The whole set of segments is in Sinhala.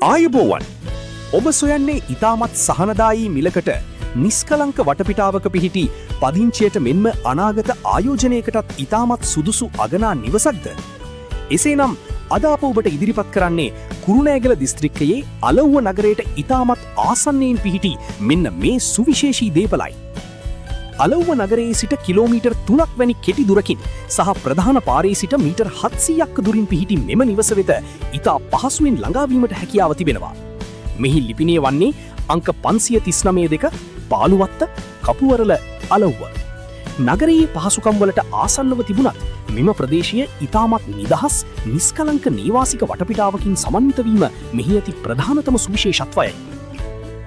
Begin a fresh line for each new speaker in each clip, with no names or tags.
ආයුබෝවන් ඔබ සොයන්නේ ඉතාමත් සහනදායී මිලකට නිස්කලංක වටපිටාවක පිහිටි පදිංචියට මෙන්ම අනාගත ආයෝජනයකටත් ඉතාමත් සුදුසු අගනා නිවසක්ද. එසේනම් අද අප ඔබට ඉදිරිපත් කරන්නේ කුරුණෑගල දිස්ත්‍රික්කයේ අලව්ව නගරයට ඉතාමත් ආසන්නයෙන් පිහිටි මෙන්න මේ සුවිශේෂී දේපලයි. අලව්ව නගරයේ සිට කිලෝමීටර් 3ක් වැනි කෙටි දුරකින් සහ ප්‍රධාන පාරේ සිට මීටර් 700ක් දුරින් පිහිටි මෙම නිවස වෙත ඉතා පහසුවෙන් ළඟාවීමට හැකියාව තිබෙනවා. මෙහි ලිපිනය වන්නේ අංක 539 පාළුවත්ත කපුවරල අලව්ව. නගරයේ පහසුකම් වලට ආසන්නව තිබුණත් මෙම ප්‍රදේශය ඉතාමත් නිදහස් නිස්කලංක නීවාසික වටපිටාවකින් සමන්විත වීම මෙහි ඇති ප්‍රධානතම සුවිශේෂත්වයයි.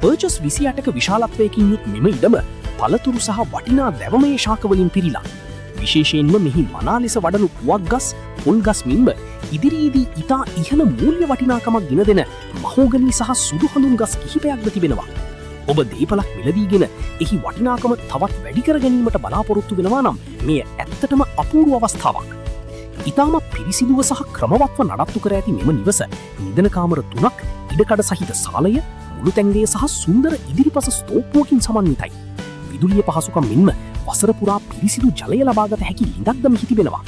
පර්චස් 28ක විශාලත්වයකින් යුත් මෙම ඉඩම පළතුරු සහ වටිනා දැවමය ශාකවලින් පිරීලා. විශේෂයෙන්ම මෙහි මනා ලෙස වඩනු පුවක් ගස්, පොල් ගස් මෙන්ම ඉදිරියේදී ඉතා ඉහළ මූල්‍ය වටිනාකමක් ගෙන දෙන මහෝගනී සහ සුදු හඳුන් ගස් කිහිපයක්ද තිබෙනවා. ඔබ දීපලක් මිලදීගෙන එහි වටිනාකම තවත් වැඩි කර ගැනීමට බලාපොරොත්තු වෙනවා නම් මෙය ඇත්තටම අපූර්ව අවස්ථාවක්. ඉතාමත් පිරිසිදුව සහ ක්‍රමවත්ව නඩත්තු කර ඇති මෙම නිවස නිදන කාමර 3ක්, ඉඩකඩ සහිත සාලය, මුළු තැන්ගේ සහ සුන්දර ඉදිරිපස ස්තූපයකින් සමන්විතයි. විදුලිය පහසුකම් මෙන්ම වසර පුරා පිරිසිදු ජලය ලබාගත හැකි ලිඳක්ද මෙහි තිබෙනවා.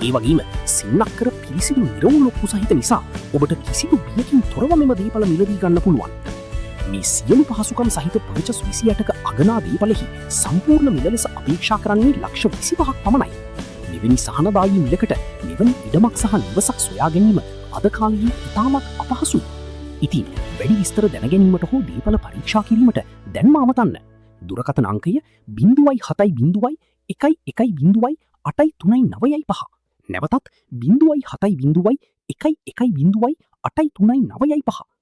ඒ වගේම සින්නක් කර පිරිසිදු නිරවුල් ලොක්කු සහිත නිසා ඔබට කිසිදු බියකින් තොරව මෙම දීපල මිලදී ගන්න පුළුවන්. මේ සියලු පහසුකම් සහිත පර්චස් 28ක අගනා දීපලෙහි සම්පූර්ණ මිල ලෙස අපේක්ෂා කරන්නේ ලක්ෂ 25ක් පමණයි. මෙවැනි සහනදායී මිලකට මෙවැනි ඉඩමක් සහ නිවසක් සොයා ගැනීම අද කාලයේ ඉතාමත් අපහසුයි. ඉතින් වැඩි විස්තර දැන ගැනීමට හෝ දීපල පරීක්ෂා කිරීමට දැන්ම අමතන්න. දුරකථන අංකය 0.70-110-839. නැවතත් 0.70-110-839.